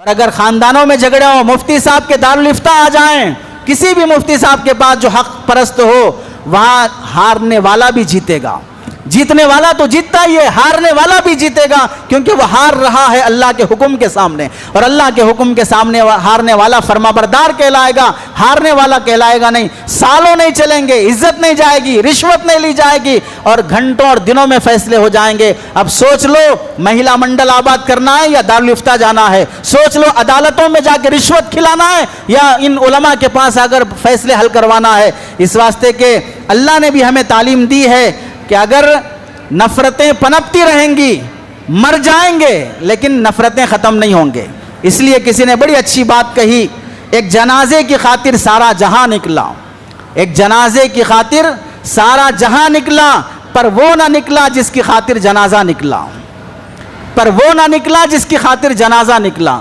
और अगर खानदानों में झगड़े हो, मुफ्ती साहब के दारुल इफ्ता आ जाएं, किसी भी मुफ्ती साहब के पास जो हक परस्त हो, वहां हारने वाला भी जीतेगा। जीतने वाला तो जीतता ही है, हारने वाला भी जीतेगा, क्योंकि वह हार रहा है अल्लाह के हुक्म के सामने। और अल्लाह के हुक्म के सामने हारने वाला फरमाबरदार कहलाएगा, हारने वाला कहलाएगा नहीं। सालों नहीं चलेंगे, इज्जत नहीं जाएगी, रिश्वत नहीं ली जाएगी, और घंटों और दिनों में फैसले हो जाएंगे। अब सोच लो, महिला मंडल आबाद करना है या दारुल इफ्ता जाना है? सोच लो, अदालतों में जाकर रिश्वत खिलाना है या इन उलमा के पास आकर फैसले हल करवाना है? इस वास्ते के अल्लाह ने भी हमें तालीम दी है कि अगर नफरतें पनपती रहेंगी, मर जाएंगे, लेकिन नफरतें ख़त्म नहीं होंगे। इसलिए किसी ने बड़ी अच्छी बात कही, एक जनाजे की खातिर सारा जहां निकला, एक जनाजे की खातिर सारा जहां निकला, पर वो ना निकला जिसकी खातिर जनाजा निकला, पर वो ना निकला जिसकी खातिर जनाजा निकला।